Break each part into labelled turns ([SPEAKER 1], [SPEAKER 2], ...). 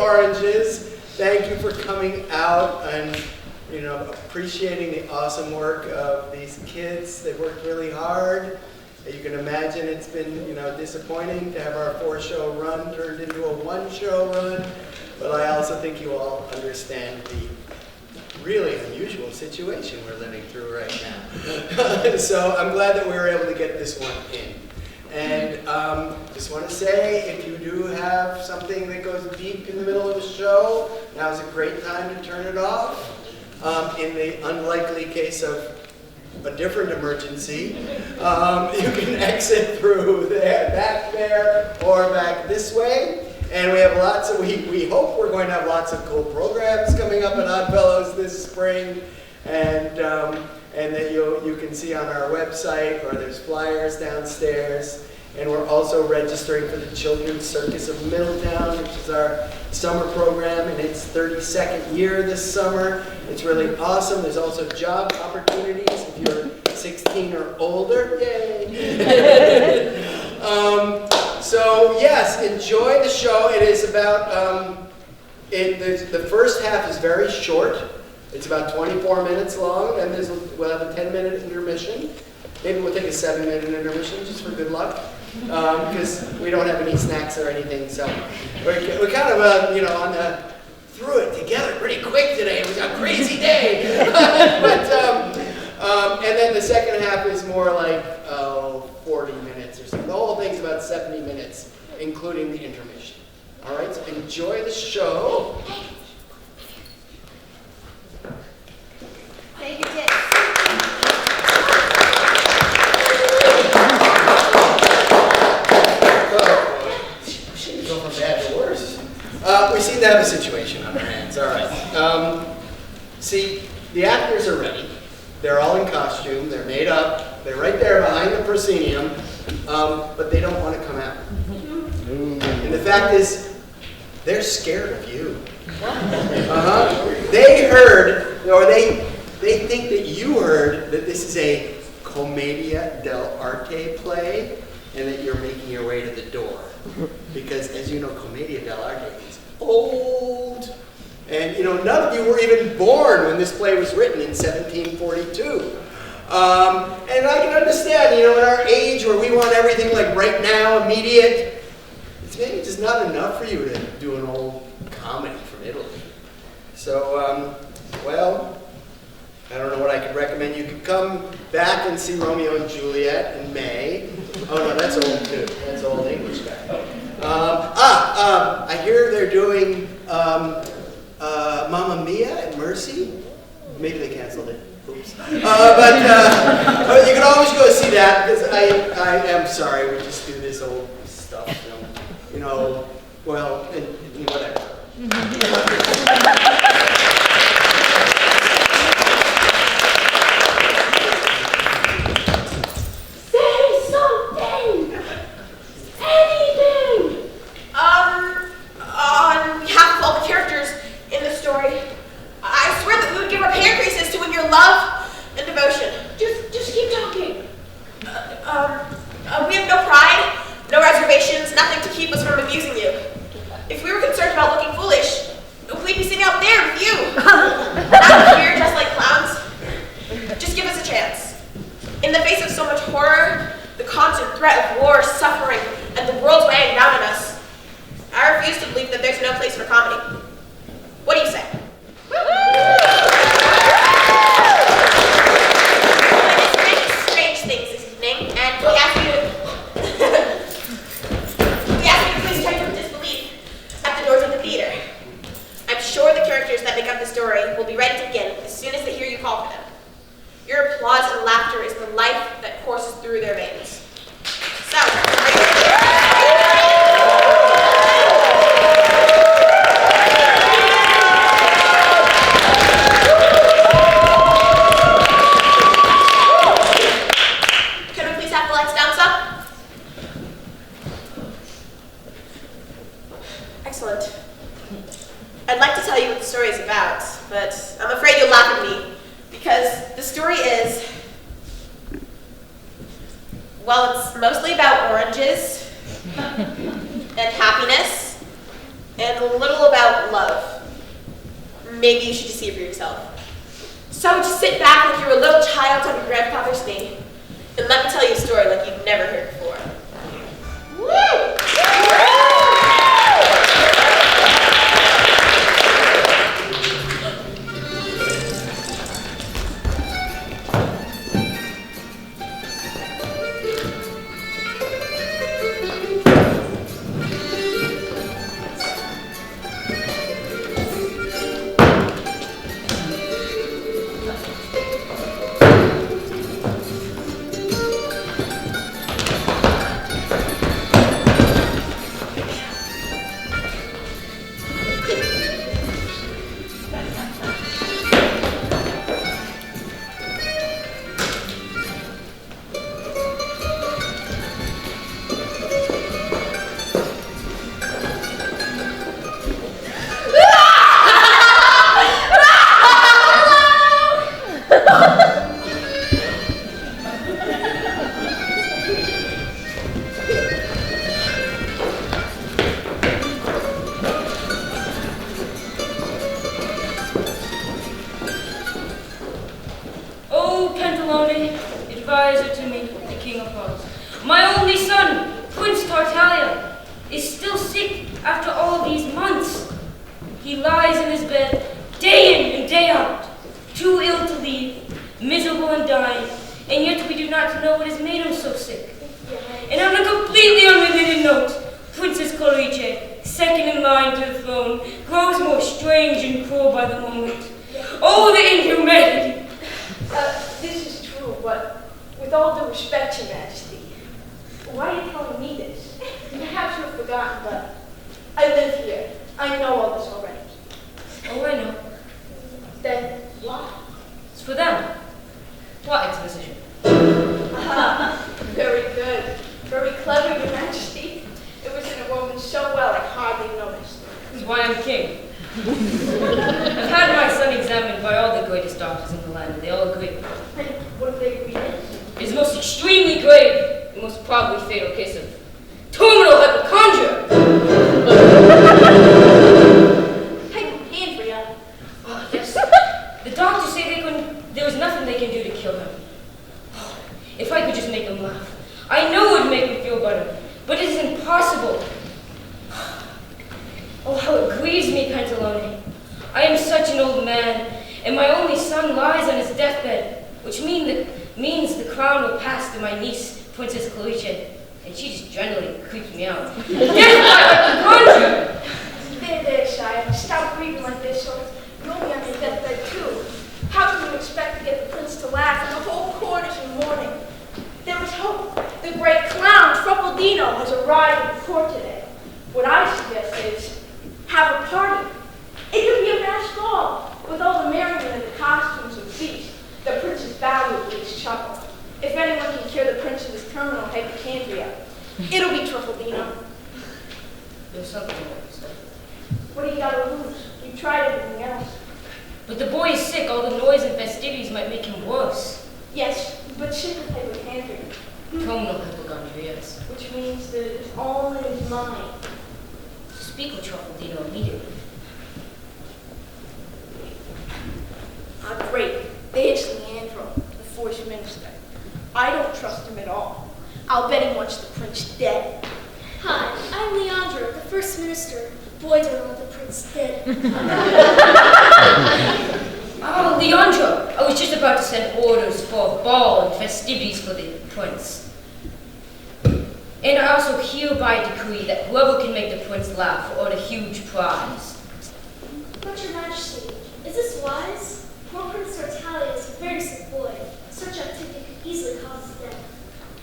[SPEAKER 1] oranges. Thank you for coming out and appreciating the awesome work of these kids. They've worked really hard. You can imagine it's been disappointing to have our 4-show run turned into a 1-show run, but I also think you all understand the really unusual situation we're living through right now. So I'm glad that we were able to get this one in. And just want to say, if you do have something that goes deep in the middle of a show, now's a great time to turn it off. In the unlikely case of a different emergency, you can exit through there, back there, or back this way. And we have lots of, we hope we're going to have lots of cool programs coming up at Oddfellows this spring. And that you can see on our website, or there's flyers downstairs. And we're also registering for the Children's Circus of Middletown, which is our summer program, and its 32nd year this summer. It's really awesome. There's also job opportunities if you're 16 or older. Yay! So yes, enjoy the show. It is about, the first half is very short. It's about 24 minutes long, and we'll have a 10-minute intermission. Maybe we'll take a 7-minute intermission just for good luck, because we don't have any snacks or anything. So we're kind of through it together pretty quick today. It was a crazy day. And then the second half is more like 40 minutes or something. The whole thing's about 70 minutes, including the intermission. All right, so enjoy the show.
[SPEAKER 2] Thank you, kids.
[SPEAKER 1] Shouldn't go from bad to worse. We seem to have a situation on our hands. All right. See, the actors are ready. They're all in costume. They're made up. They're right there behind the proscenium, but they don't want to come out. And the fact is, they're scared of you. They heard, or they think that you heard that this is a Commedia dell Arte play, and that you're making your way to the door. Because, as you know, Commedia dell Arte is old. And, none of you were even born when this play was written in 1742. And I can understand, in our age where we want everything like right now, immediate, it's maybe just not enough for you to do an old comedy from Italy. So, well, I don't know what I could recommend. You could come back and see Romeo and Juliet in May. Oh no, that's old too. That's old English guy. I hear they're doing Mamma Mia at Mercy. Maybe they canceled it. Oops. But you can always go see that, because I am sorry, we just do this old stuff. Well, and whatever.
[SPEAKER 2] On behalf of all the characters in the story, I swear that we would give our pay increases to win your love and devotion. Just keep talking. We have no pride, no reservations, nothing to keep us from abusing you. If we were concerned about looking foolish, we'd be sitting out there with you. Not here, just like clowns. Just give us a chance. In the face of so much horror, the constant threat of war, suffering, and the world's weighing down on us, I refuse to believe that there's no place for comedy. What do you say? Strange things this evening, and we ask you to please check your disbelief at the doors of the theater. I'm sure the characters that make up the story will be ready to begin as soon as they hear you call for them. Your applause and laughter is the life that courses through their veins. So, excellent. I'd like to tell you what the story is about, but I'm afraid you'll laugh at me, because the story is, well, it's mostly about oranges, and happiness, and a little about love. Maybe you should just see it for yourself. So just sit back like you're a little child on your grandfather's knee, and let me tell you a story like you've never heard before. Woo!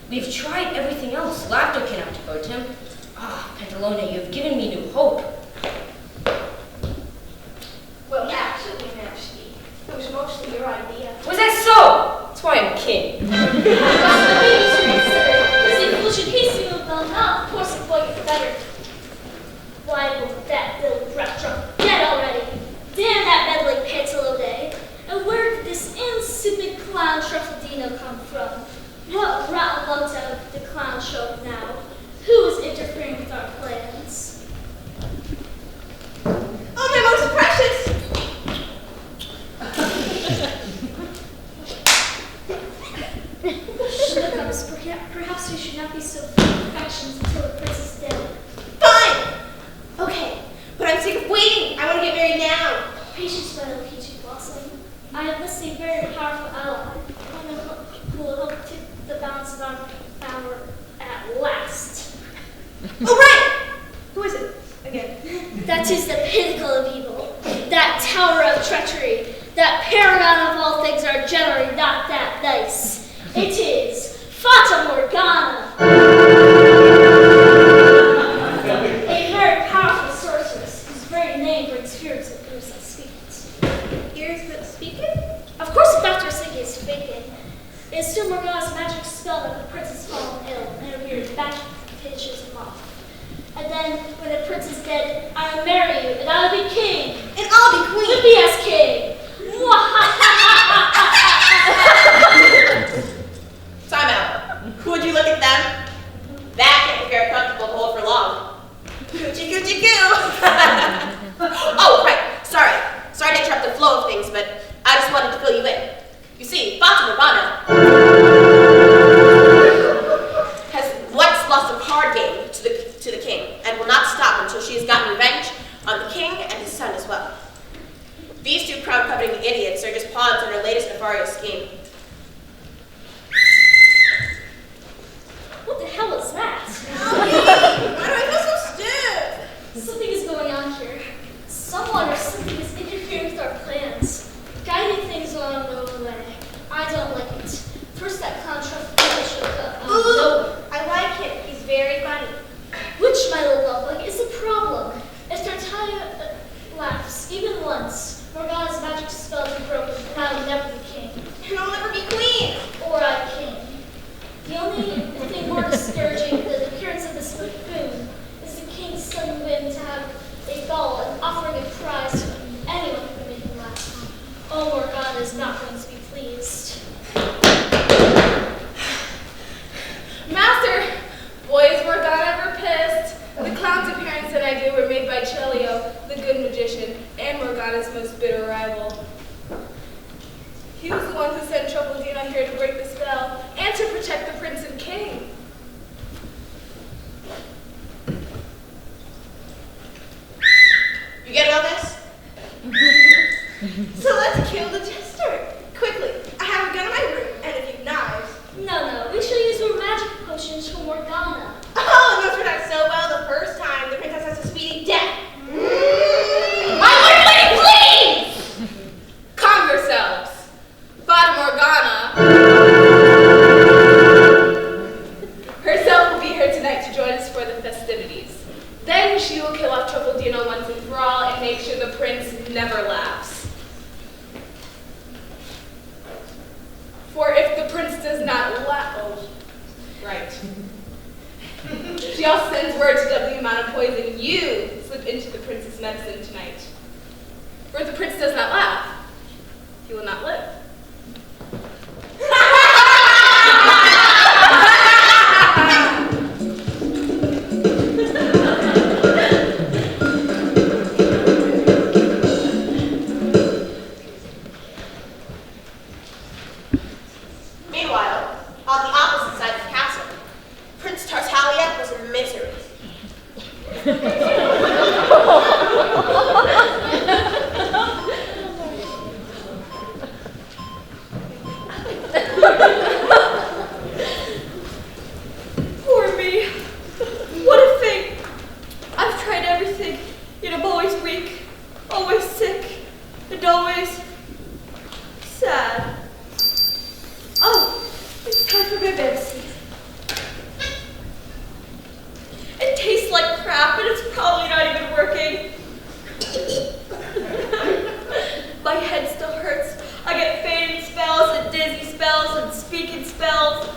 [SPEAKER 3] We've tried everything else. Laughter cannot divert him. Pantalone, you've given me new hope.
[SPEAKER 4] Well, actually, Majesty, it was mostly your idea.
[SPEAKER 3] Was that so? That's why I'm king.
[SPEAKER 5] If you should hasten your bell now, of course it will get better. Why won't that little brat drunk dead already? Damn that meddling Pantalone. And where did this insipid clown Truffaldino come from? What rat looked out of the clown show now? Who is interfering with our plans? I have listened a very powerful ally who will help tip the balance of our power at last.
[SPEAKER 2] Oh, right! Who is it? Again.
[SPEAKER 5] That is the pinnacle of evil, that tower of treachery, that paragon of all things are generally not that nice. It is Fata Morgana, a very powerful sorceress whose very name brings fears of ears that speak it.
[SPEAKER 2] Ears that speak it?
[SPEAKER 5] Of course, the doctor is thinking it's faking. It is still Morgana's magic spell that the prince has fallen ill, and her weird back finishes him off. And then, when the prince is dead, I will marry you, and I will be king.
[SPEAKER 2] And I'll be queen.
[SPEAKER 5] The BS king.
[SPEAKER 2] Time out. Would you look at them? That can't be very comfortable to hold for long. Coochie coochie coo. Oh, right. Sorry to interrupt the flow of things, but I just wanted to fill you in. You see, Fata Morgana has once lost a card game to the king and will not stop until she has gotten revenge on the king and his son as well. These two crown-coveting idiots are just pawns in her latest nefarious scheme.
[SPEAKER 5] What the hell is that?
[SPEAKER 2] Why do I feel so stiff?
[SPEAKER 5] Something is going on here. Someone or something is interfering with our plans, guiding things along the way. I don't like it. First, that contract should come.
[SPEAKER 2] Ooh, I like him. He's very funny.
[SPEAKER 5] Which, my little lovebug, is the problem? If Tartaglia laughs even once, Morgana's magic spell is broken, and I will never be king.
[SPEAKER 2] And I'll never be queen.
[SPEAKER 5] Or I king. The only thing more discouraging than the appearance of this buffoon is the king's sudden whim to have a ball and offering a prize to anyone who can make him laugh. Oh, Morgana is not going to be pleased.
[SPEAKER 6] Master! Boy, is Morgana ever pissed. The clown's appearance and idea were made by Celio, the good magician, and Morgana's most bitter rival. He was the one who sent Truffaldino here to break the spell and to protect the prince and king.
[SPEAKER 2] You get all this? So let's kill the jester. Quickly. I have a gun in my room and a few knives.
[SPEAKER 5] No, we shall use more magic potions for Morgana.
[SPEAKER 2] Oh, those turned out so well the first time. The princess has a speedy death.
[SPEAKER 6] My lord, lady, please! Calm yourselves. Fata Morgana herself will be here tonight to join us for the festivities. Then she will kill off Truffaldino once and for all and make sure the prince never laughs. For if the prince does not laugh, oh, right. She also sends word to double the amount of poison you slip into the prince's medicine tonight. For if the prince does not laugh, he will not live.
[SPEAKER 2] Meanwhile, on the opposite side of the castle, Prince Tartaglia was in misery.
[SPEAKER 6] Poor me. What a thing. I've tried everything, yet I'm always weak, always sick, and always sad. Oh, it's time for my medicine. It tastes like crap, and it's probably not even working. My head still hurts. I get fainting spells and dizzy spells and speaking spells.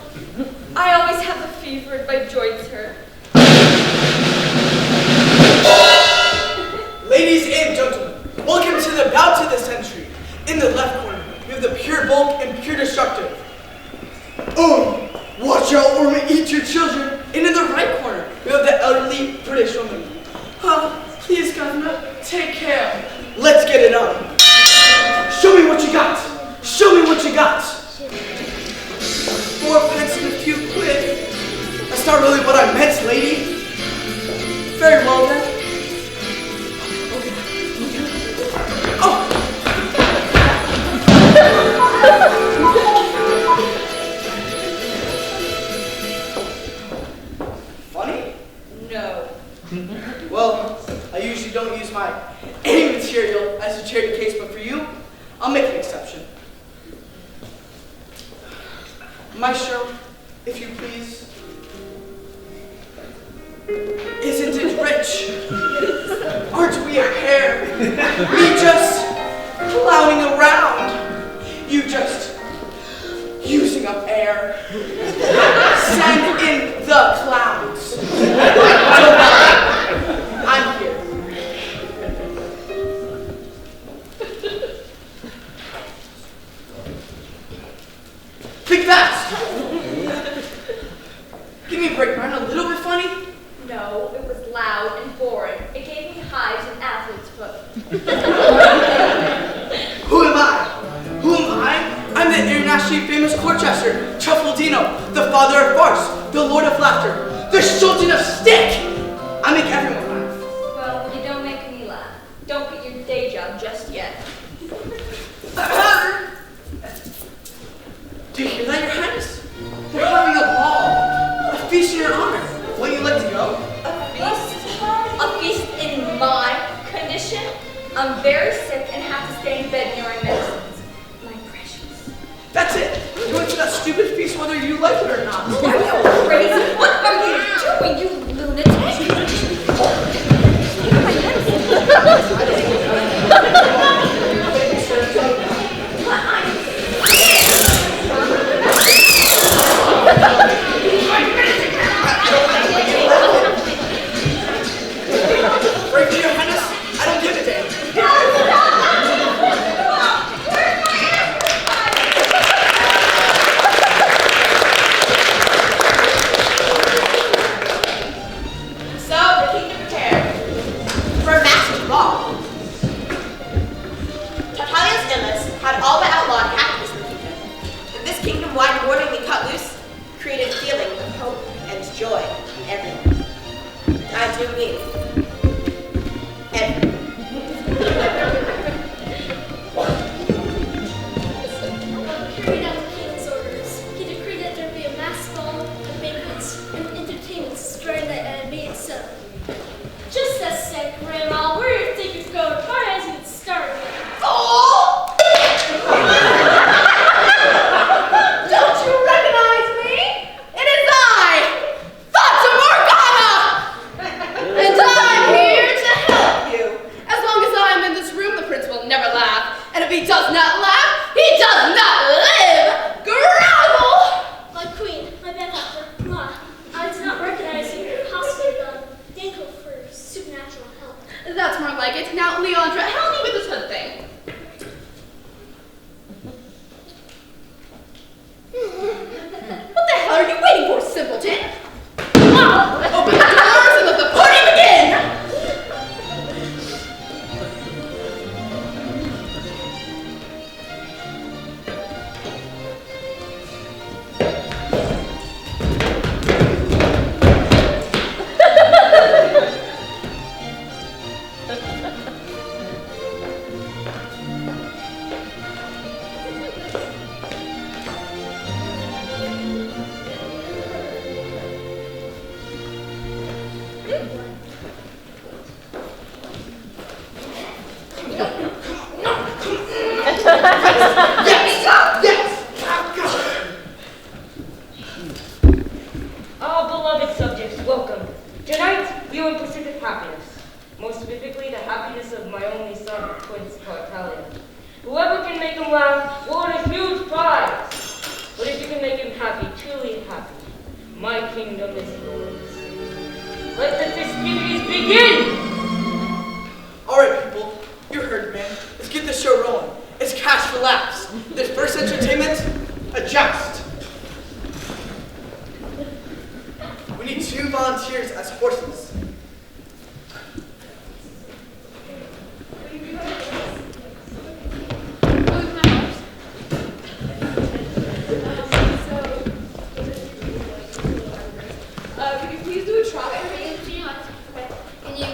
[SPEAKER 6] I always have a fever and my joints hurt.
[SPEAKER 7] Ladies and gentlemen, welcome to the bout of the century. In the left corner, we have the pure bulk and pure destructive. Oh, watch out or may eat your children. And in the right corner, we have the elderly British woman. Oh, please, Governor, take care. Let's get it on. Show me what you got. Show me what you got. 4 pence and a few quid. That's not really what I meant, lady. Very well then. Okay. Oh! exception. Maestro, if you please. Isn't it rich? Aren't we a pair? We just clowning around. You just using up air. Send in the clowns. Don't worry. I'm here. Think fast. Give me a break, Ryan. A little bit funny?
[SPEAKER 6] No, it was loud and boring. It gave me hives and athlete's foot.
[SPEAKER 7] Who am I? Who am I? I'm the internationally famous court jester, Truffaldino, the father of farce, the lord of laughter, the sultan of stick. I make everyone laugh.
[SPEAKER 6] Well, you don't make me laugh. Don't quit your day job just yet.
[SPEAKER 7] Do you hear that, Your Highness? They're having a ball, a feast in your honor. Would you like to go?
[SPEAKER 6] A feast? A feast in my condition? I'm very sick and have to stay in bed during medicines. My precious.
[SPEAKER 7] That's it. You're going to that stupid feast whether you like it or not.
[SPEAKER 6] Are you crazy? What are you doing, you lunatic?
[SPEAKER 7] Break to Your Highness, I don't give a damn.
[SPEAKER 2] So, the kingdom prepared for a massive ball. Tartalia's illness had all but outlawed happiness in the kingdom. And this kingdom-wide mourning we cut loose created a feeling of hope and joy in everyone. I do mean everyone.
[SPEAKER 5] Carried out the king's orders. He decreed that there be a mass ball, and banquets, and entertainments during the night, and made it so. Just a sec, Grandma. Where do you think it's going? Party hasn't even started yet.
[SPEAKER 2] Oh! Don't you recognize me? It is I, Fata Morgana!
[SPEAKER 6] And I'm here to help you. As long as I'm in this room, the prince will never laugh. And if he does not laugh, he does not live. Grovel!
[SPEAKER 5] My queen, my benefactor, Ma, I did not recognize you. Possibly thankful for supernatural help.
[SPEAKER 6] That's more like it. Now, Leandra, help me with this hood thing. What the hell are you waiting for, simpleton? Open the doors and let the party begin!
[SPEAKER 3] All beloved subjects, welcome. Tonight, we are in pursuit of happiness. Most specifically, the happiness of my only son, Prince Tartalia. Whoever can make him laugh will win a huge prize. But if you can make him happy, truly happy, my kingdom is yours. Let the festivities begin!
[SPEAKER 7] Alright, people. You heard, man. Let's get this show rolling. It's cash for laughs. This first entertainment, a joust. We need 2 volunteers as horses.
[SPEAKER 6] Could you please do a trot for me?
[SPEAKER 5] Okay. Can you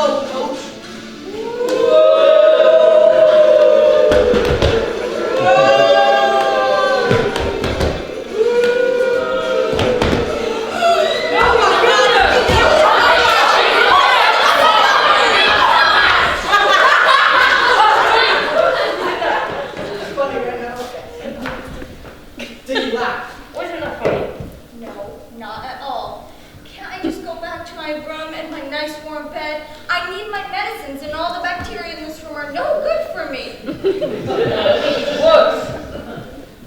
[SPEAKER 7] slow coach.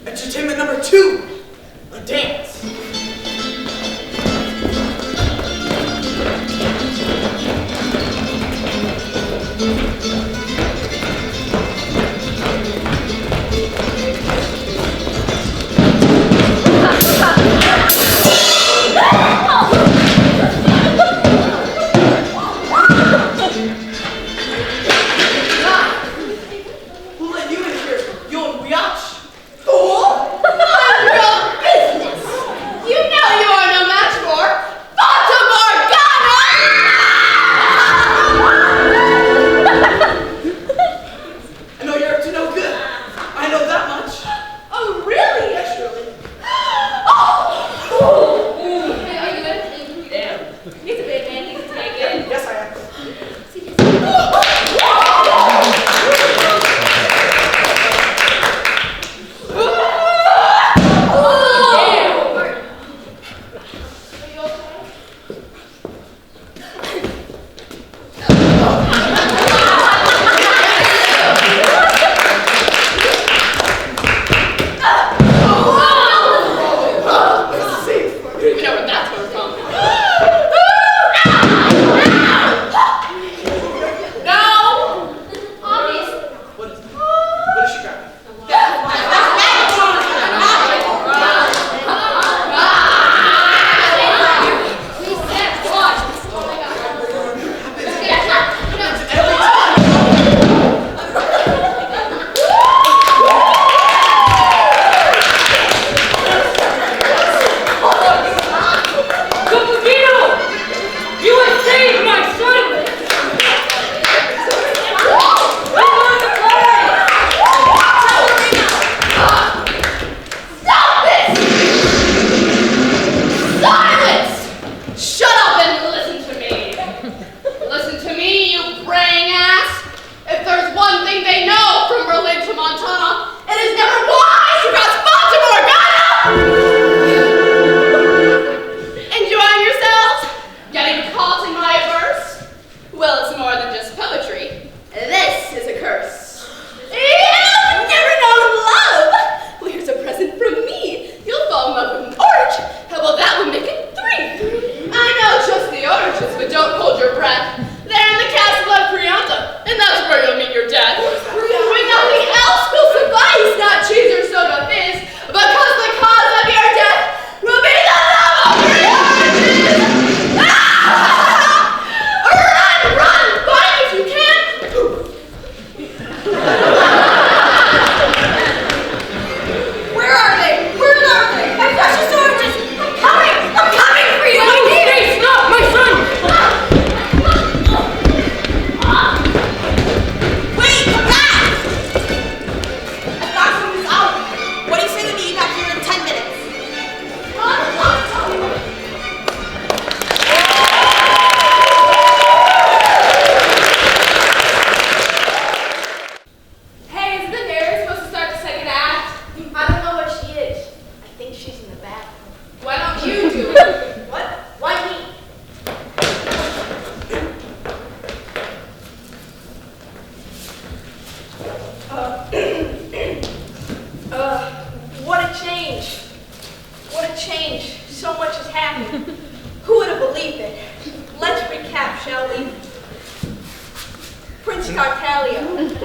[SPEAKER 7] Entertainment number 2, a dance. Who let you in here? You and Riach?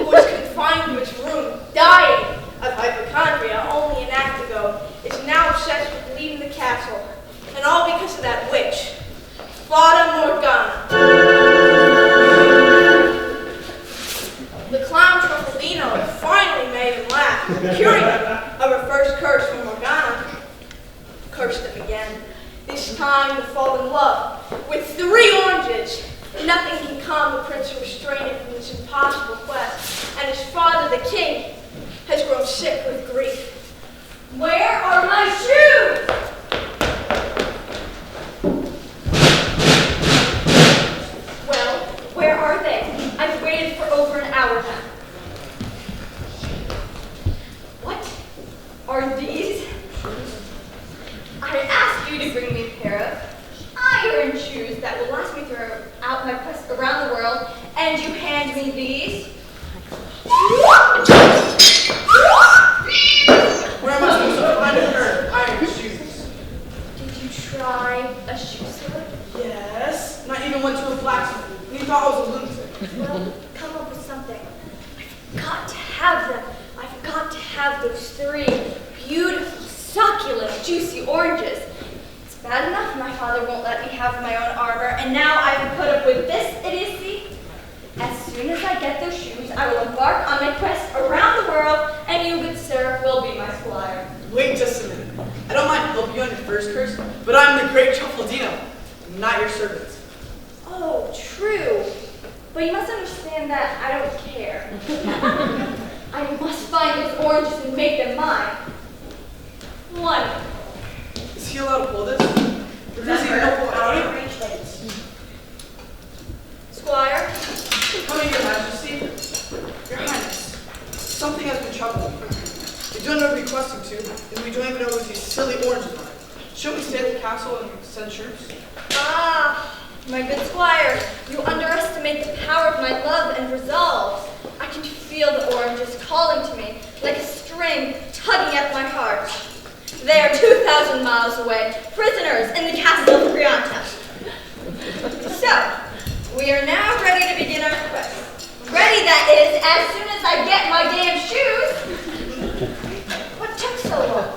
[SPEAKER 2] who was confined to his room, dying of hypochondria only an act ago, is now obsessed with leaving the castle. And all because of that witch, Fata Morgana. The clown Truffaldino had finally made him laugh, curing him of her first curse from Morgana. Cursed him again, this time to fall in love with 3 oranges. Nothing can calm the
[SPEAKER 6] the king has grown sick with grief.
[SPEAKER 5] Where are my shoes?
[SPEAKER 8] Well, where are they? I've waited for over an hour now. What are these? I asked you to bring me a pair of iron shoes that will last me throughout my quest around the world, and you hand me these?
[SPEAKER 7] Where am I supposed to find her iron shoes?
[SPEAKER 8] Did you try a shoe store?
[SPEAKER 7] Yes. Not even went to a blacksmith. And he thought I was a lunatic.
[SPEAKER 8] Well, come up with something. I've got to have them. I've got to have those 3 beautiful, succulent, juicy oranges. It's bad enough my father won't let me have my own armor, and now I have put up with this idiocy. As soon as I get those shoes, I will embark on my quest around the world, and you, good sir, will be my squire.
[SPEAKER 7] Wait just a minute. I don't mind helping you on your first curse, but I'm the great Truffaldino, not your servant.
[SPEAKER 8] Oh, true. But you must understand that I don't care. I must find those oranges and make them mine. 1.
[SPEAKER 7] Is he allowed to pull this? Or does he know pull out of it?
[SPEAKER 8] Squire?
[SPEAKER 7] Coming, Your Majesty. Your Highness, something has been troubling me. We don't know what we're requesting to, and we don't even know what these silly oranges are. Shouldn't we stay at the castle and send troops?
[SPEAKER 8] Ah, my good squire, you underestimate the power of my love and resolve. I can feel the oranges calling to me like a string tugging at my heart. They are 2,000 miles away, prisoners in the castle of Prianta. So, we are now ready to begin our quest. Ready, that is, as soon as I get my damn shoes. What took so long?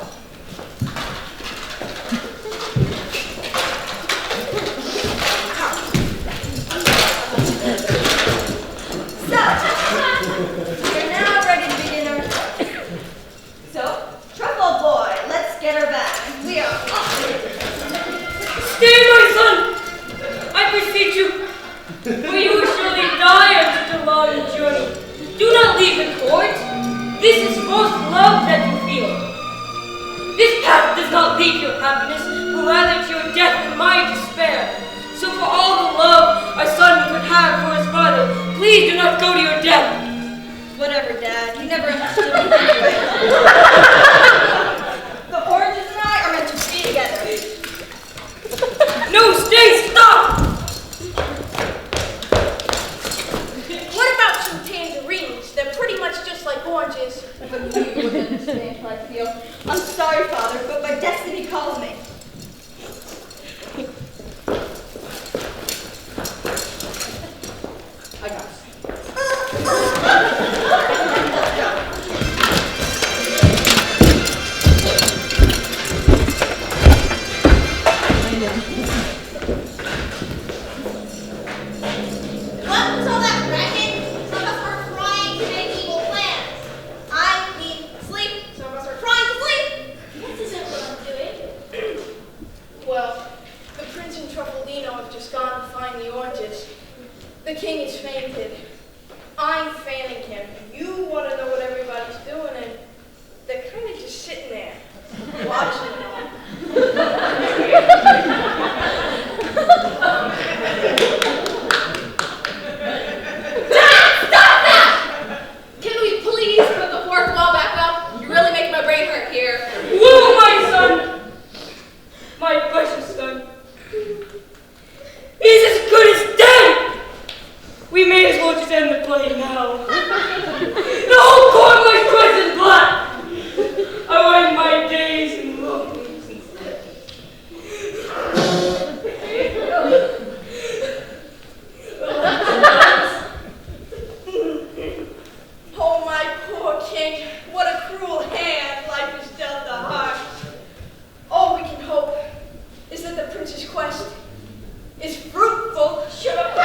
[SPEAKER 8] So, we're now ready to begin our quest. So, Truffle Boy, let's get her back. We are off.
[SPEAKER 3] Stay, my son! I beseech you, for you will surely die on such a long journey. Do not leave the court. This is most love that you feel. This path does not lead to your happiness, but rather to your death and my despair. So for all the love a son could have for his father, please do not go to your death.
[SPEAKER 8] Whatever, Dad. You never understood me anyway. The oranges and I are meant to be together.
[SPEAKER 3] No, stay, stop!
[SPEAKER 6] What about some tangerines? They're pretty much just like oranges.
[SPEAKER 8] If I knew you would understand how I feel. I'm sorry, Father, but my destiny calls me.
[SPEAKER 7] I got it.
[SPEAKER 2] What was all that racket? Some of us were trying to make evil plans. I need sleep. Some of us are trying to sleep.
[SPEAKER 5] This isn't what I'm doing.
[SPEAKER 6] Well, the prince and Truffaldino have just gone to find the oranges. The king is fainted. I'm fanning him. You want to know what everybody's doing, and they're kind of just sitting there, watching it all. Can we please put the fourth wall back up? You really make my brain hurt here.
[SPEAKER 3] Woo, my son! My precious son. He's as good as dead! We may as well just end the play now. The whole court was dressed in black! I wind my days in loneliness instead.
[SPEAKER 6] Oh, my poor king. What a cruel hand life has dealt the heart. All we can hope is that the prince's quest is fruitful. Shut up.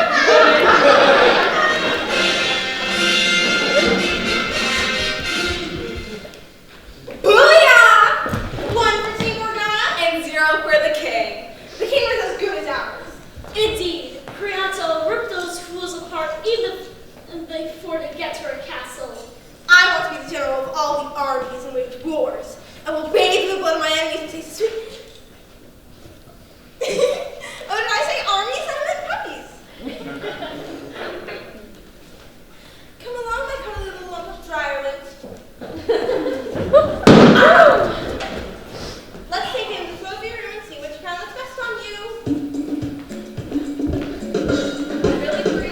[SPEAKER 6] Booyah! 1 for Fata Morgana and 0 for the king. The king was as good as ours.
[SPEAKER 5] Indeed, Prianta ripped those fools apart even before they get to her castle.
[SPEAKER 2] I'm want to be the general of all the armies and wage wars. I will bathe in the blood of my enemies and taste sweet. Oh, did I say armies? I meant puppies. Come along, my cuddly little lump of dryerland. Let's take in the flow of your room and see which crown looks best on you. Really pretty,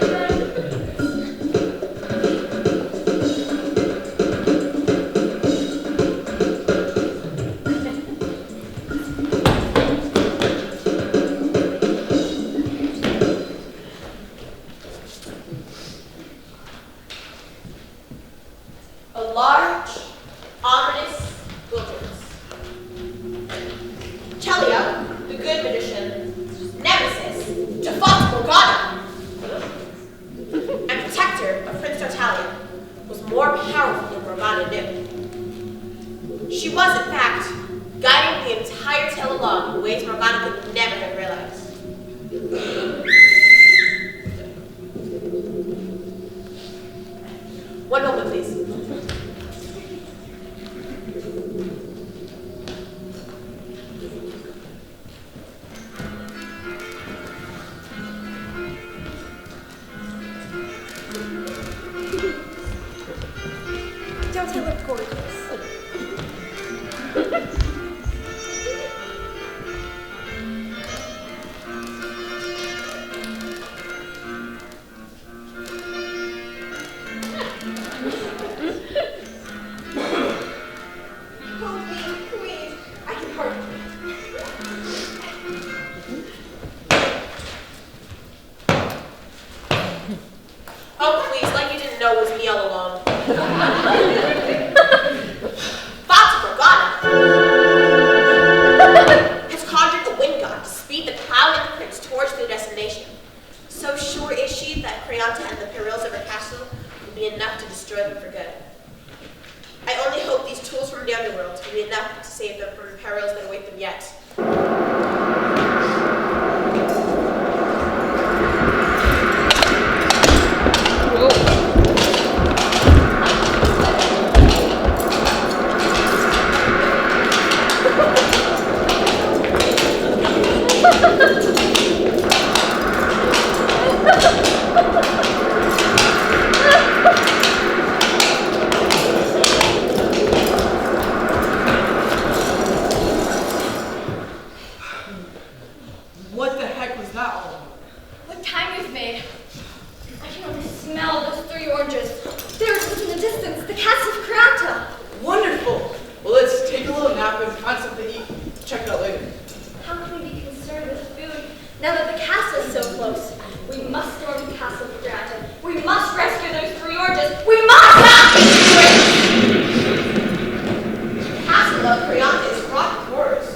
[SPEAKER 2] a large, ominous wilderness. Celia, the good magician, nemesis to Fata Morgana, and protector of Prince Dottore, was more powerful than Morgana knew. She was, in fact, guiding the entire tale along in ways Morgana could never have realized. One moment, please.
[SPEAKER 8] Don't I look gorgeous?
[SPEAKER 2] Queen, I can hardly. Oh, please, like you didn't know it was me all along. Fata Morgana has conjured the wind god to speed the cloud and the prince towards their destination. So sure is she that Creonte and the Perils of her castle will be enough to destroy them for good. I only hope these tools from the underworld will be enough to save them from the perils that await them yet.
[SPEAKER 7] What the heck was that all about?
[SPEAKER 8] What time we've made. I can only smell those 3 oranges. There's in the distance the castle of Creonte.
[SPEAKER 7] Wonderful. Well, let's take a little nap and find something to eat. Check it out later.
[SPEAKER 8] How can we be concerned with food now that the castle is so close? We must storm the castle of Creonte. We must rescue those 3 oranges. We must!
[SPEAKER 2] The castle of Creonte is fraught with horrors.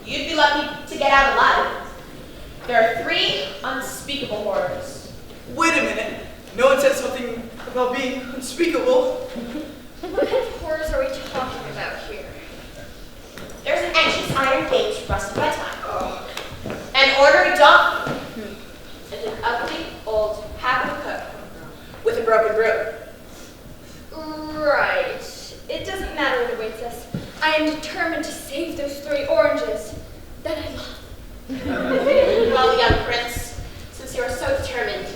[SPEAKER 2] You'd be lucky to get out alive. There are 3 unspeakable horrors.
[SPEAKER 7] Wait a minute. No one said something about being unspeakable.
[SPEAKER 8] What kind of horrors are we talking about here?
[SPEAKER 2] There's an anxious iron gate rusted by time, an ornery donkey, and an ugly old happy cook with a broken broom.
[SPEAKER 8] Right. It doesn't matter what awaits us. I am determined to save those 3 oranges that I love.
[SPEAKER 2] Well, young prince, since you are so determined,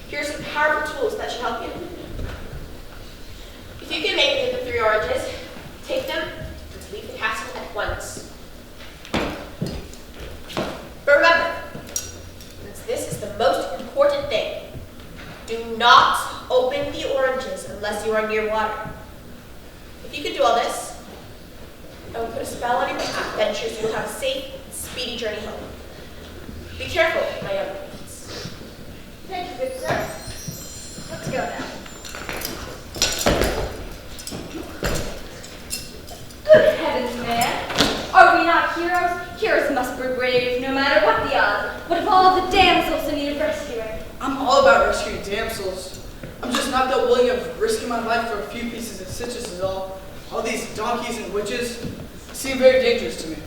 [SPEAKER 2] here are some powerful tools that should help you. If you can make it with the 3 oranges, take them and leave the castle at once. But remember, since this is the most important thing, do not open the oranges unless you are near water. If you can do all this, I will put a spell on your path that ensures you will have a safe, speedy journey home. Be careful, my young prince.
[SPEAKER 8] Thank you, good sir. Let's go now. Good heavens, man. Are we not heroes? Heroes must be brave, no matter what the odds. What of all the damsels in need of rescuing?
[SPEAKER 7] I'm all about rescuing damsels. I'm just not that willing of risking my life for a few pieces of stitches is all. All these donkeys and witches seem very dangerous to me.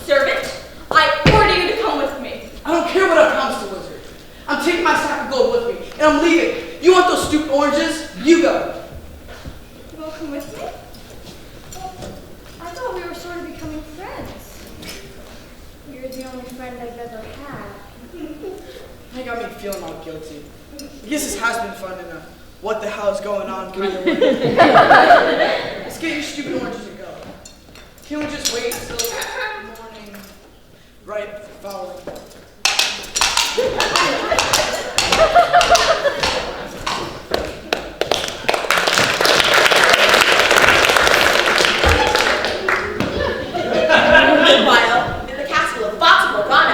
[SPEAKER 8] Servant, I order you to come with me.
[SPEAKER 7] I don't care what I promised the wizard. I'm taking my sack of gold with me, and I'm leaving. You want those stupid oranges? You go.
[SPEAKER 8] come with me? Well, I thought we were sort of becoming friends. You're the only friend I've ever had.
[SPEAKER 7] That got me feeling all guilty. I guess this has been fun in a what the hell is going on kind of way. Let's get your stupid oranges to go. Can't we just wait until morning? Right, following.
[SPEAKER 2] Meanwhile, in the castle of Fata Morgana.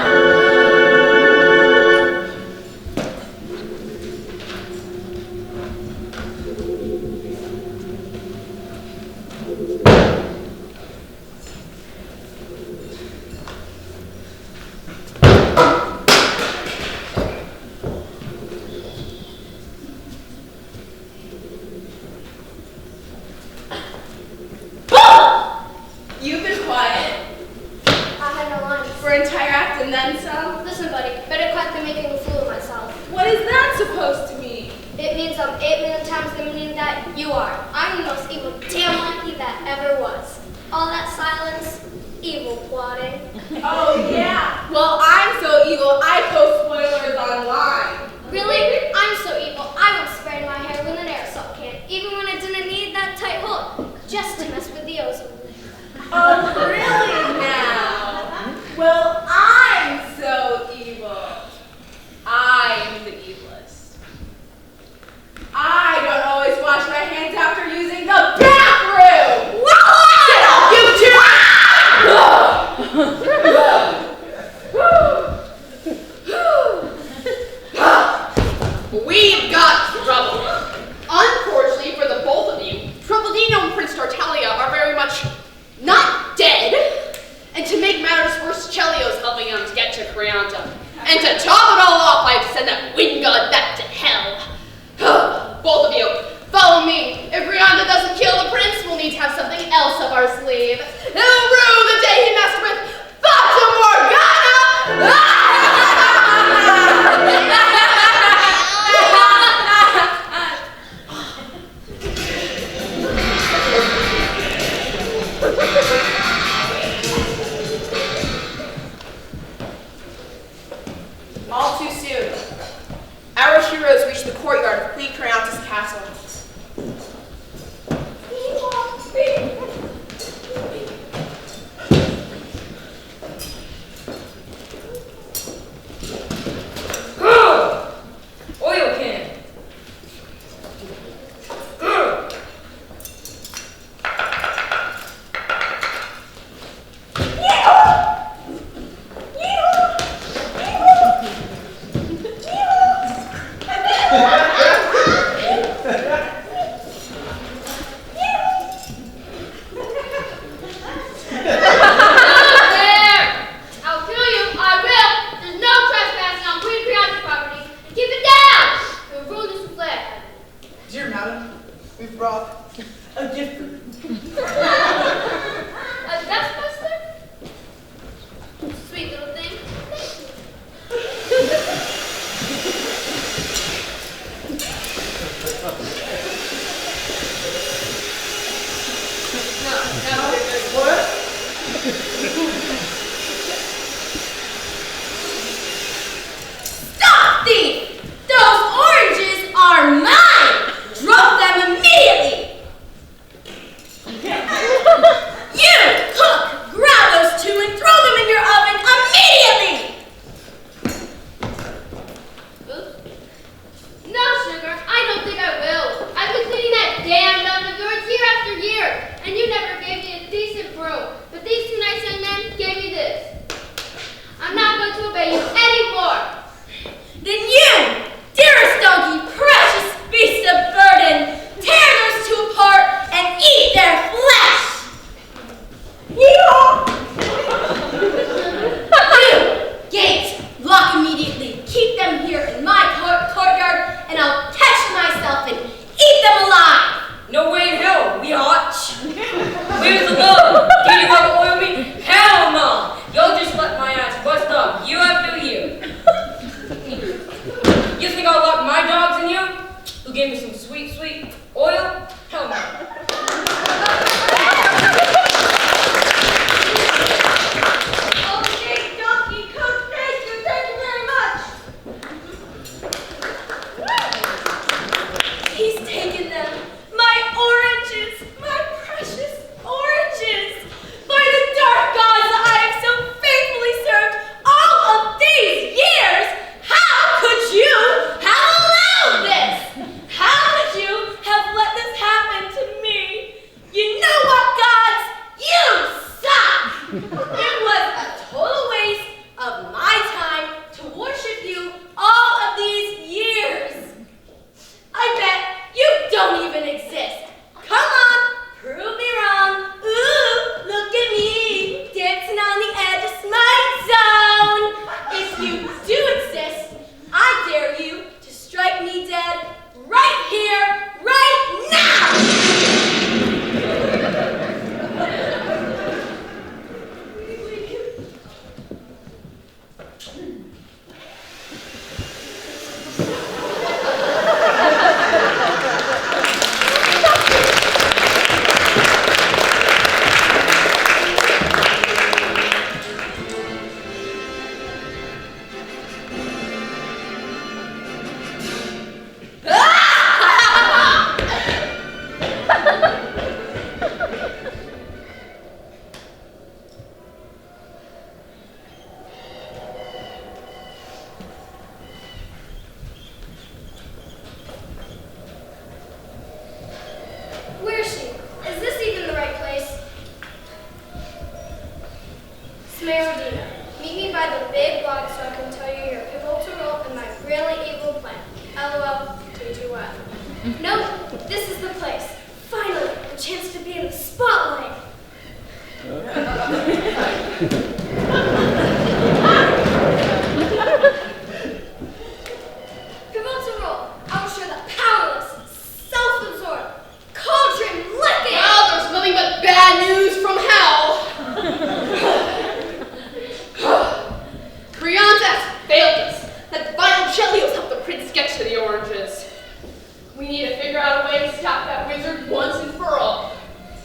[SPEAKER 6] You've been quiet
[SPEAKER 5] I had no lines.
[SPEAKER 6] for an entire act and then some.
[SPEAKER 5] Listen, buddy, better cut than making a fool of myself.
[SPEAKER 6] What is that supposed to mean?
[SPEAKER 5] It means I'm 8 million times the meaning that you are. I'm the most evil damn monkey that ever was. All that silence, evil plotting.
[SPEAKER 6] Oh yeah. Well, I'm so evil. I post spoilers online.
[SPEAKER 5] Really? I'm so evil. I would spray my hair with an aerosol can, even when I didn't need that tight hold, just to mess with the ozone layer.
[SPEAKER 6] Oh really now? Well, I'm so evil. I'm the evilest. I don't always wash my hands after using the bathroom. Get off, you two!
[SPEAKER 2] We've got trouble. Unfortunately for the both of you, Troublino and Prince Tartaglia are very much not dead. And to make matters worse, Chelio's helping them to get to Creonta. And to top it all off, I have to send that wind god back to hell. Both of you, follow me. If Creonta doesn't kill the prince, we'll need to have something else up our sleeve. He'll rue the day he messed with Fata Morgana! All too soon, our heroes reach the courtyard of Queen Creonta's castle.
[SPEAKER 3] Oil can.
[SPEAKER 5] I'll kill you, I will. There's no trespassing on Queen Creonta's property. And keep it down! You'll ruin this flag.
[SPEAKER 7] Dear madam, we've brought a gift for you.
[SPEAKER 5] A dustbuster? Sweet little thing. Thank you.
[SPEAKER 7] What?
[SPEAKER 8] Stop, thief! Those oranges are mine! Drop them immediately! You, cook! Grab those two and throw them in your oven immediately!
[SPEAKER 5] No, sugar, I don't think I will. I've been cleaning that damn oven of yours year after year, and you never gave me a decent broom. But these two nice young men gave me this. I'm not going to obey you anymore.
[SPEAKER 8] Then you, dearest donkey, precious beast of burden, tear those two apart and eat their flesh! Yeehaw! You, gate, lock immediately. Keep them here in my courtyard, and I'll catch myself and eat them alive!
[SPEAKER 3] No way in hell, we hot. Where's the love? Did you have oil me? Hell no! Y'all just let my ass bust up year after year. You think I'll lock my dogs in you? Who gave me some sweet, sweet oil? Hell no.
[SPEAKER 5] No, this is the place. Finally, a chance to be in the spotlight. Pivotal role. I will show the powerless, self-absorbed, cauldron-licking.
[SPEAKER 6] Well, there's nothing but bad news from hell. Creon's has failed us. That violoncello's helped the prince get to the oranges. We need to figure out a way to stop that wizard once and for all.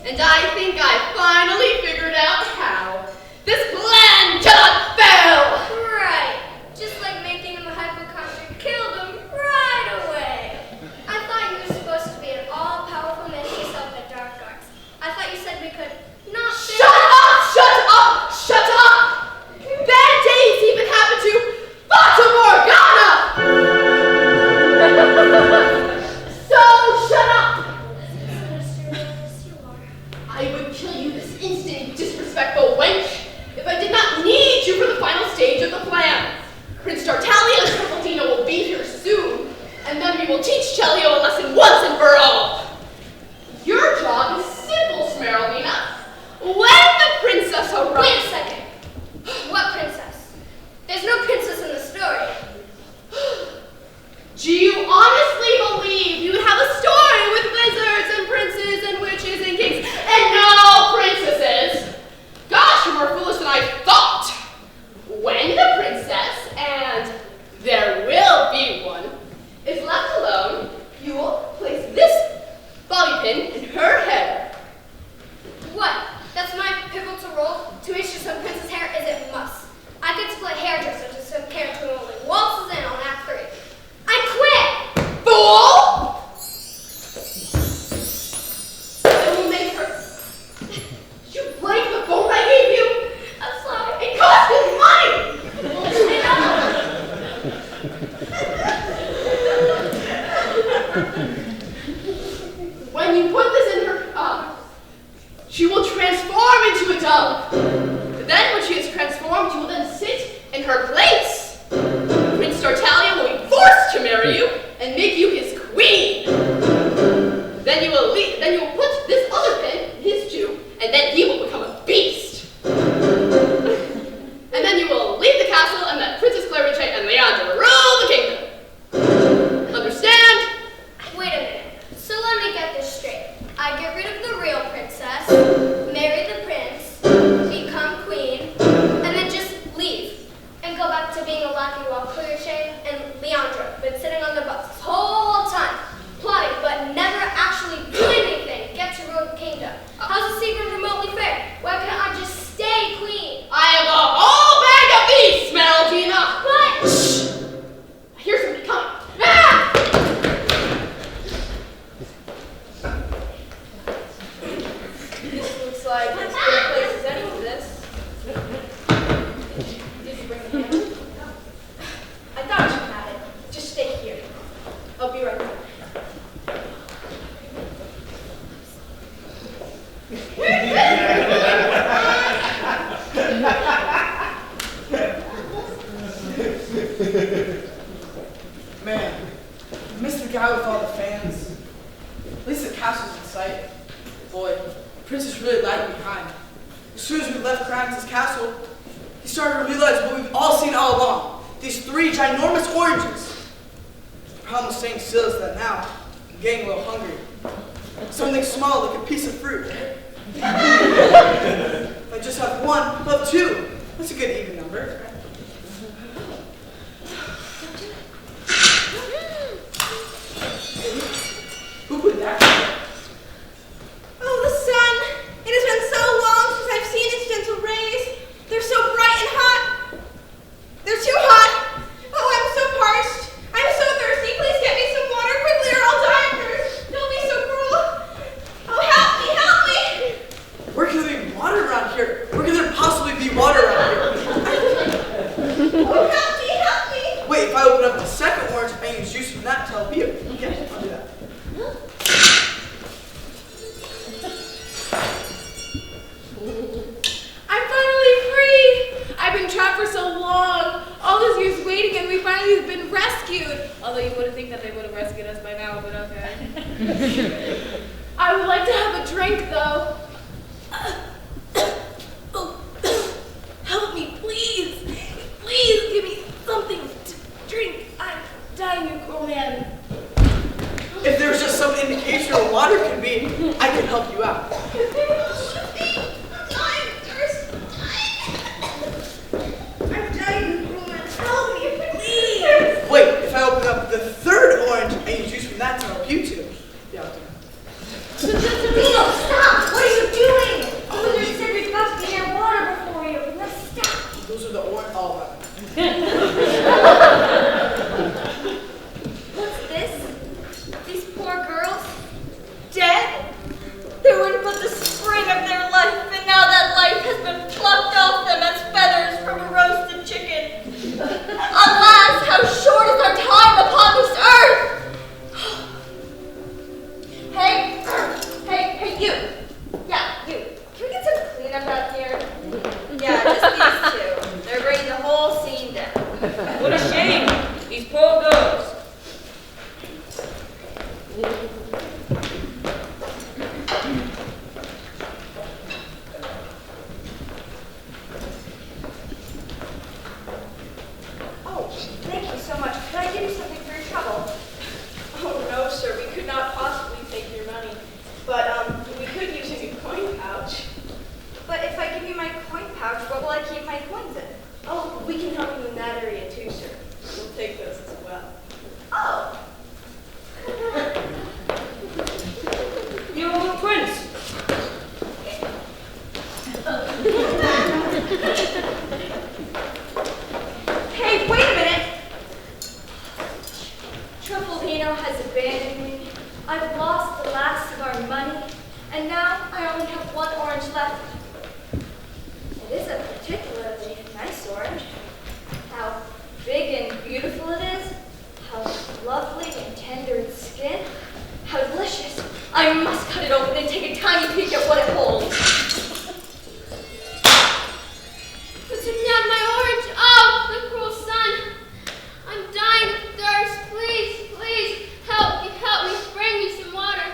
[SPEAKER 6] And I think I finally figured out how. This plan cannot fail!
[SPEAKER 5] Right. Just like making him a hypochondriac killed him right away. I thought you were supposed to be an all-powerful mistress of the dark arts. I thought you said we could not
[SPEAKER 6] Shut up! Shut up! Shut up! Bad days even happen to Fata Morgana! So shut up! I would kill you this instant, disrespectful wench, if I did not need you for the final stage of the plan. Prince Tartaglia and Truffaldino will be here soon, and then we will teach Cellio a lesson once and for all. Your job is simple, Smeraldina. When the princess arrives...
[SPEAKER 5] Wait a second. What princess? There's no princess in the story.
[SPEAKER 6] Do you honestly believe you would have a story with wizards and princes and witches and kings and no princesses? Gosh, you're more foolish than I thought. When the princess, and there will be one, is left alone, you will place this bobby pin in her hair.
[SPEAKER 5] What? That's my pivotal role? To make sure some princess hair isn't muss. I could split hairdresser to some character who only waltzes in on Act 3. I quit!
[SPEAKER 6] Fool! I will make her. You like the phone I gave you?
[SPEAKER 5] I'm sorry.
[SPEAKER 6] It costed money! When you put this in her, she will transform into a dove. Then when she is transformed, you will then sit in her place. Prince Tartaglia will be forced to marry you and make you his queen. Then you will put this other pin in his tube, and then he will become a beast. And then you will leave the castle and let Princess Clarice and Leandro rule the kingdom. Understand?
[SPEAKER 5] Wait a minute. So let me get this straight. I get rid of the real princess, marry the prince, become queen, and then just leave. And go back to being a lackey while Clarice and Leandro been sitting on the bus this whole time, plotting but never actually doing anything, get to rule the kingdom. How's this even remotely fair? Why couldn't I just stay queen?
[SPEAKER 6] I have a whole bag of these, Smeraldina.
[SPEAKER 5] What?
[SPEAKER 6] Shh! I hear somebody coming. Ah!
[SPEAKER 2] This looks like as good a place as any for this. Did you bring the hammer? I thought you had it. Just stay here. I'll be right back.
[SPEAKER 7] Man, I missed the guy with all the fans. At least the castle's in sight. Boy, the princess really lagged behind. As soon as we left Krampus' castle, he started to realize what we've all seen all along. These 3 ginormous oranges. The problem with staying still is that now I'm getting a little hungry. Something small like a piece of fruit. If I just have 1, I'll have 2. That's a good even number. Who put that?
[SPEAKER 2] Oh, the sun! It has been so long since I've seen its gentle rays. They're so bright and hot. They're too hot. Oh, I'm so parched. I'm so thirsty. Please get me some water quickly or I'll die of thirst. Don't be so cruel. Oh, help me, help me!
[SPEAKER 7] Where can there be water around here? Where can there possibly be water around here?
[SPEAKER 6] but okay. I would like to have a drink, though. Help me, please. Please give me something to drink. I'm dying, you grown man.
[SPEAKER 7] If there's just some indication of what water could be, I can help you out. Wait, if I open up the third orange and use juice from that to help you two. Yeah, I'll do it.
[SPEAKER 8] Vino, stop! What are you doing? You just said we've got to get water before you. Let's stop.
[SPEAKER 7] Those are the orange. Oh,
[SPEAKER 8] What's this? These poor girls? Dead? They were in but the spring of their life, and now that life has been plucked off them as feathers from a roasted chicken. Alas, how short is our time upon this earth! Hey, you. Yeah, you. Can we get some cleanup out here? Yeah, just these two. They're bringing the whole scene down.
[SPEAKER 3] What a shame. These poor girls.
[SPEAKER 8] Oh, thank you so much. Can I give you something for your trouble?
[SPEAKER 6] Oh, no, sir. We could not possibly take your money. But, we could use a new coin pouch.
[SPEAKER 8] But if I give you my coin pouch, what will I keep my coins in?
[SPEAKER 6] Oh, we can help you in that area, too, sir. We'll take those as well.
[SPEAKER 8] Oh.
[SPEAKER 3] You're a prince.
[SPEAKER 8] Hey, wait a minute. Truffaldino has abandoned me. I've lost the last of our money, and now I only have one orange left. It is a particularly nice orange. How big and beautiful it is. How lovely and tender in skin. How delicious. I must cut it open and take a tiny peek at what it holds.
[SPEAKER 5] But you nabbed my orange. Oh, the cruel sun. I'm dying of thirst. Please, please, help me, bring me some water.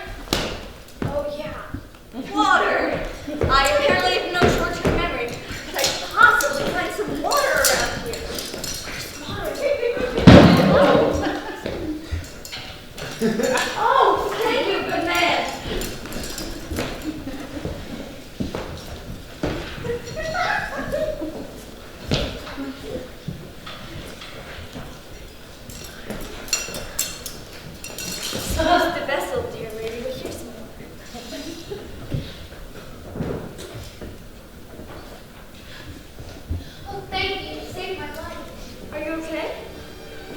[SPEAKER 8] Oh yeah, water. I apparently have no short-term memory. Could I possibly find some water around here? Where's water? Oh, thank you, good man. Suppose the vessel, dear lady, will hear some more.
[SPEAKER 5] Oh, thank you. You saved my life.
[SPEAKER 8] Are you okay?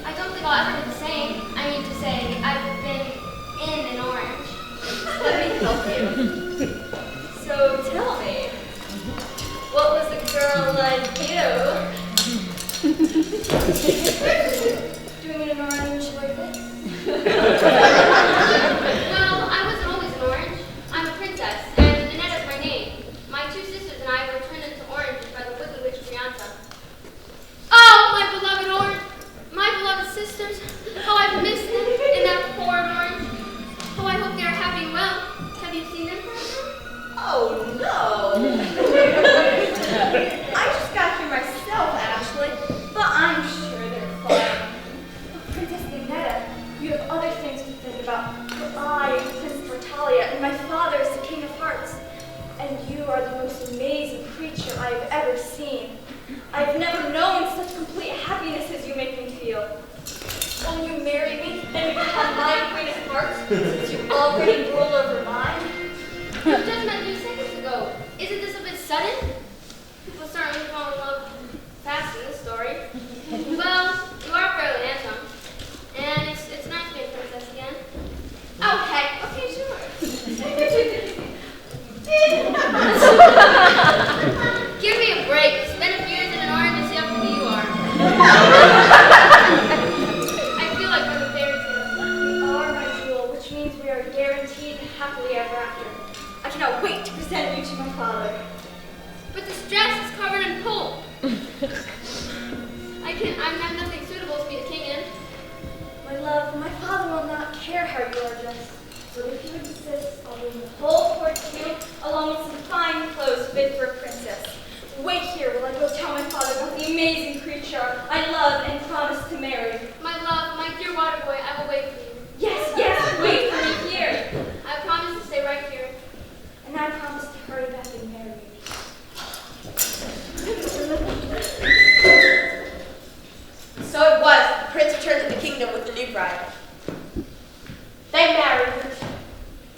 [SPEAKER 5] I don't think I'll ever do the same. I mean to say, I've been in an orange.
[SPEAKER 8] Let me help you. So tell me, what was a girl like you doing in an orange like this?
[SPEAKER 5] Well, I wasn't always an orange. I'm a princess, and Annette is my name. My two sisters and I were turned into oranges by the wicked witch Brianta. Oh, my beloved orange! My beloved sisters! How I've missed them in that horrid orange. Oh, I hope they are happy and well. Have you seen them, perhaps?
[SPEAKER 8] Oh no! I just got here myself, actually, but I'm sure they're fine. Oh, Princess Villainous, you have other things to think about. For I am Princess Bertalia, and my father is the King of Hearts. And you are the most amazing creature I have ever seen. I have never known such complete happiness as you make me feel. Will you marry me and become my Queen of Hearts, since you already rule over mine?
[SPEAKER 5] You just met me seconds ago. Isn't this a bit sudden? People certainly fall in love fast in this story. Well, you are fairly handsome. And it's nice being a princess again. Okay, sure. Give me a break. Spend a few years in an orange and see how pretty you are. I feel like we're in a fairy tale.
[SPEAKER 8] We are, my jewel, which means we are guaranteed happily ever after. I cannot wait to present you to my father.
[SPEAKER 5] But this dress is covered in pulp. I have nothing suitable to be the king in.
[SPEAKER 8] My
[SPEAKER 5] My love, my father will not care how you are dressed. But if you insist, I'll bring the whole court to you, along with some fine clothes fit for a princess. Wait here while I go tell my father about the amazing creature I love and promise to marry.
[SPEAKER 9] My love, my dear water boy, I will wait for you.
[SPEAKER 5] Yes, wait for me here.
[SPEAKER 9] I promise to stay right here.
[SPEAKER 5] And I promise to hurry back and marry you.
[SPEAKER 2] So it was, the prince returned to the kingdom with the new bride. They married.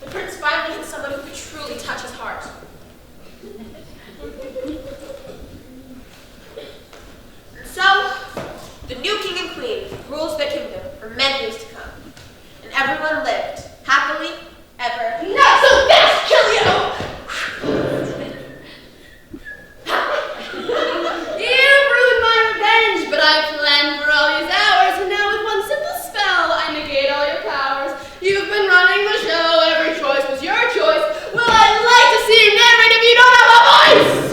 [SPEAKER 2] The prince finally had someone who could truly touch his heart. So, the new king and queen rules their kingdom for many years to come. And everyone lived happily ever.
[SPEAKER 6] Not so fast, kill you! You ruined my revenge, but I planned for all these hours, and now with one simple spell, I negate all your powers. You've been running the show, every choice was your choice. Well, I'd like to see you narrate if you don't have a voice!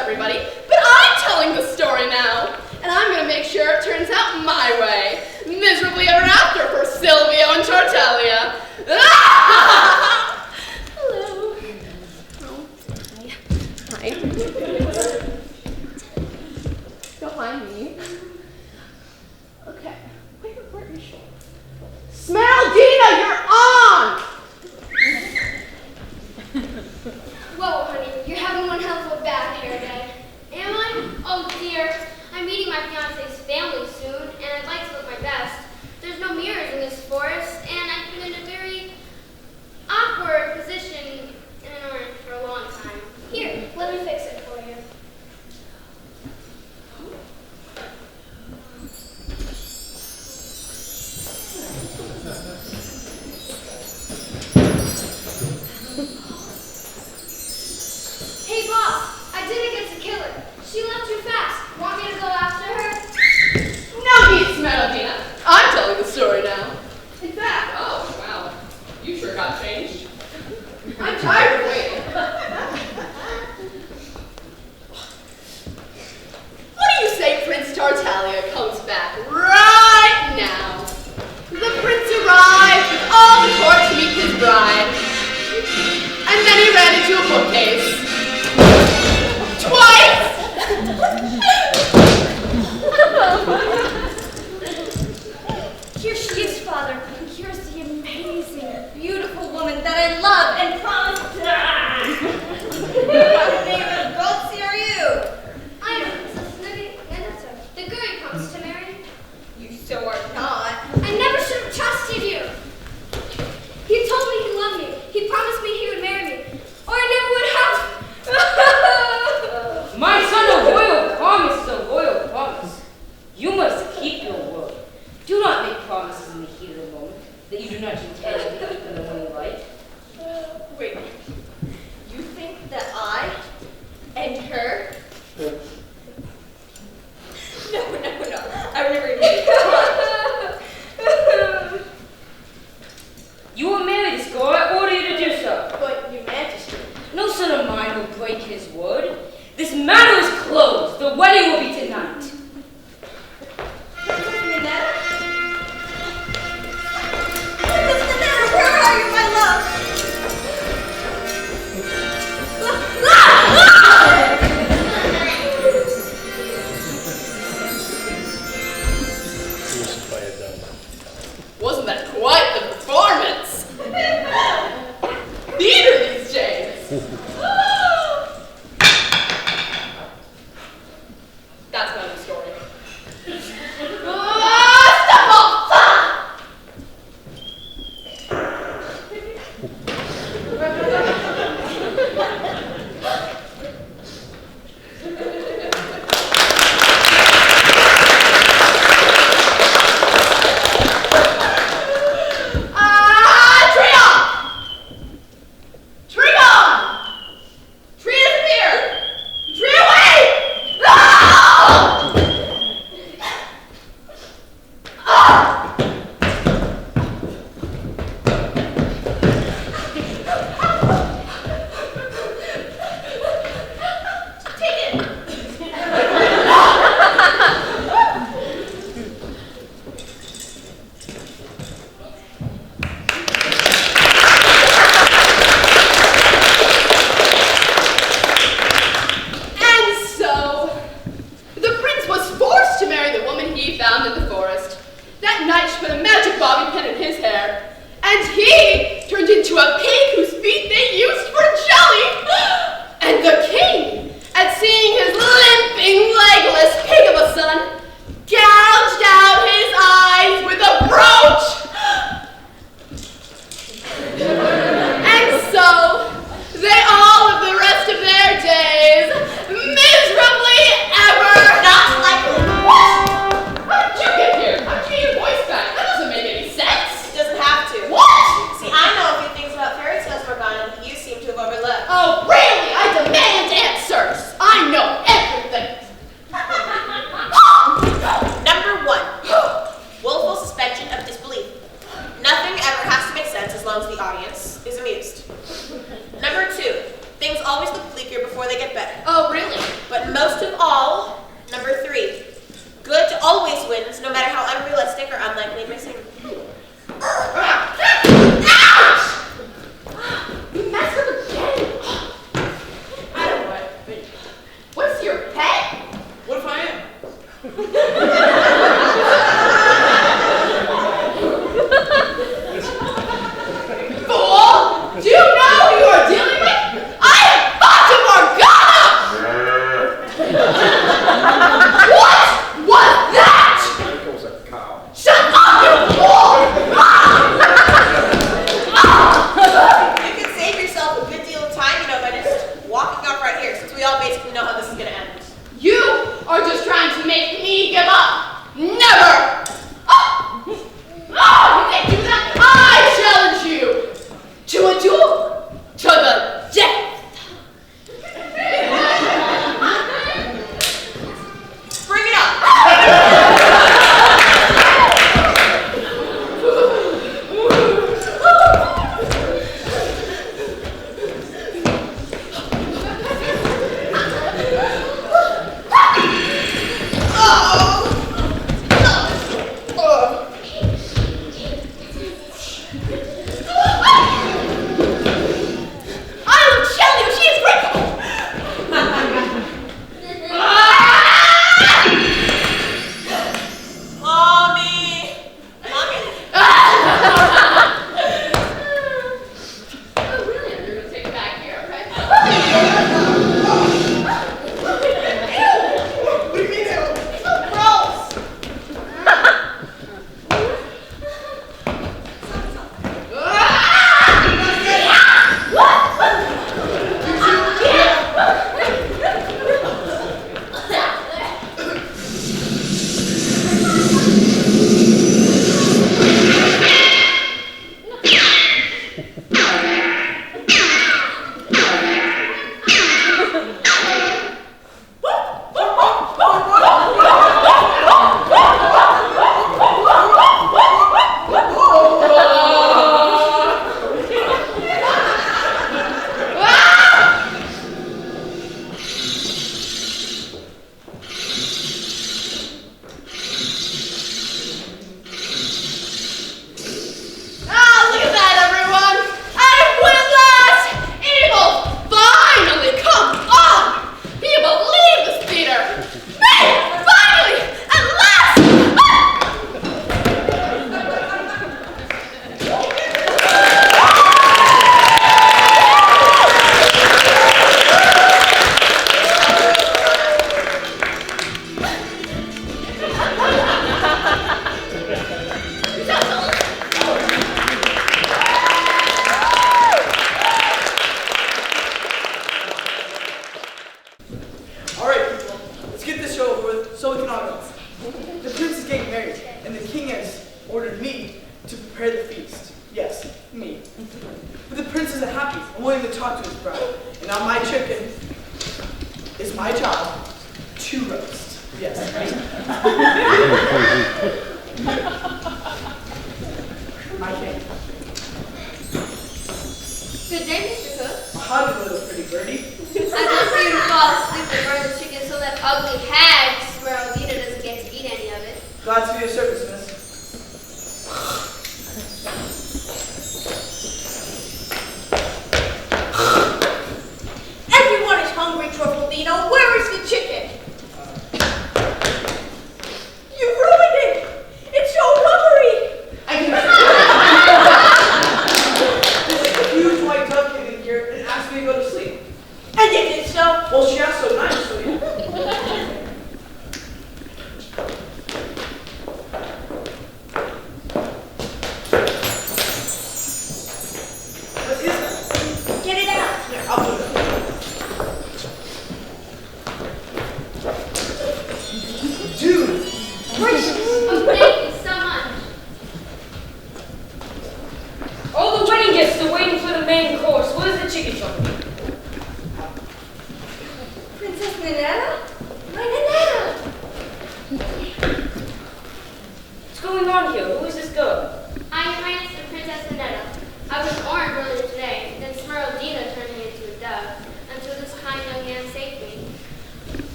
[SPEAKER 6] Everybody, but I'm telling the story now, and I'm going to make sure it turns out my way. Miserably ever after for Silvio and Tartaglia. Hello. Oh, hi. Don't mind me. Okay. Where is she? Smeraldina, you're on!
[SPEAKER 9] Whoa, honey, you're having one hell of a bad hair day. Am I? Oh dear. I'm meeting my fiancé's family soon, and I'd like to look my best. There's no mirrors in this forest, and I've been in a very awkward position in an orange for a long time. Here, let me fix it for you. Hey boss, I didn't get to kill her. She left too fast. Want me to go after her?
[SPEAKER 6] No need, Smeraldina. I'm telling the story now. In fact, oh wow, you sure got changed. I'm tired of waiting. What do you say Prince Tartaglia comes back right now? The prince arrived with all the court to meet his bride. And then he ran into a bookcase. Twice!
[SPEAKER 5] Here she is, Father. And here's the amazing, beautiful woman that I love and promise to.
[SPEAKER 8] What name of Gozzi are you?
[SPEAKER 9] I am Princess Villainous, the girl he promised to marry.
[SPEAKER 8] You so are not.
[SPEAKER 9] I never should have trusted you. He told me he loved me. He promised me he would marry me. Or I never would have.
[SPEAKER 2] walking off right here, since we all basically know how this is going to end.
[SPEAKER 6] You are just trying to make me give up. Never! Oh, you can't do that. I challenge you to a duel to the death.
[SPEAKER 2] Bring it up!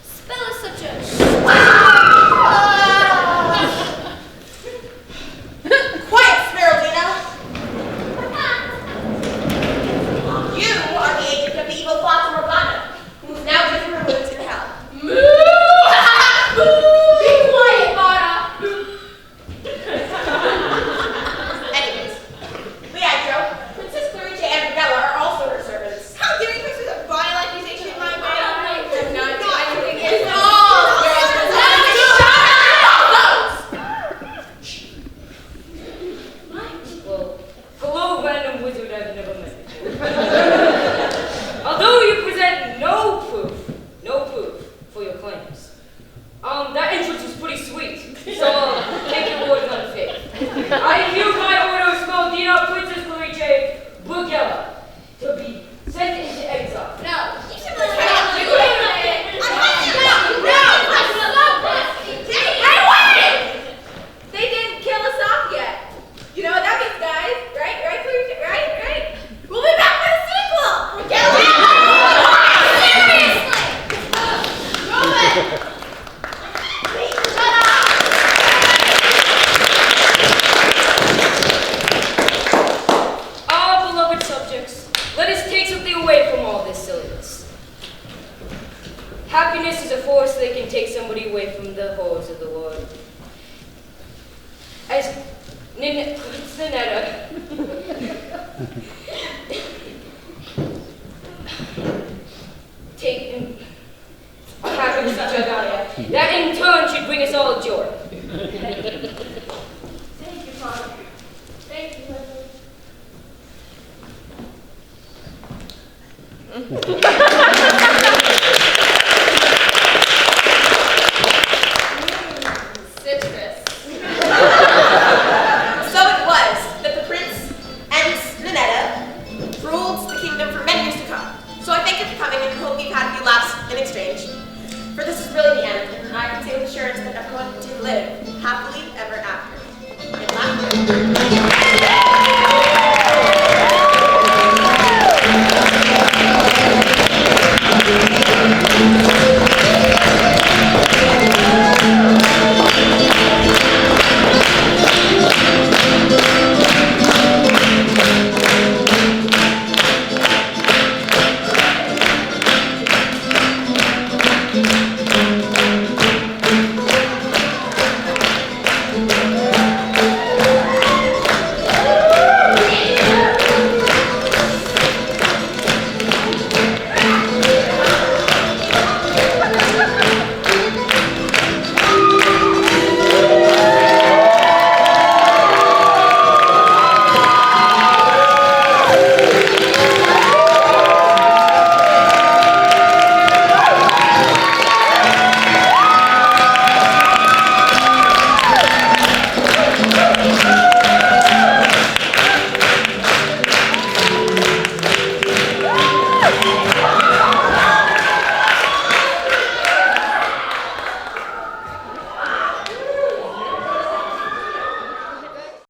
[SPEAKER 5] Spell is such a
[SPEAKER 3] foes of the Lord. As Ninetta that in turn should bring us all joy.
[SPEAKER 8] Thank you, Father. Thank you,
[SPEAKER 2] Citrus. So it was that the prince and Ninetta ruled the kingdom for many years to come. So I thank you for coming and hope you've had a few laughs in exchange. For this is really the end, and I can say with assurance that everyone did live happily ever after. In laughter.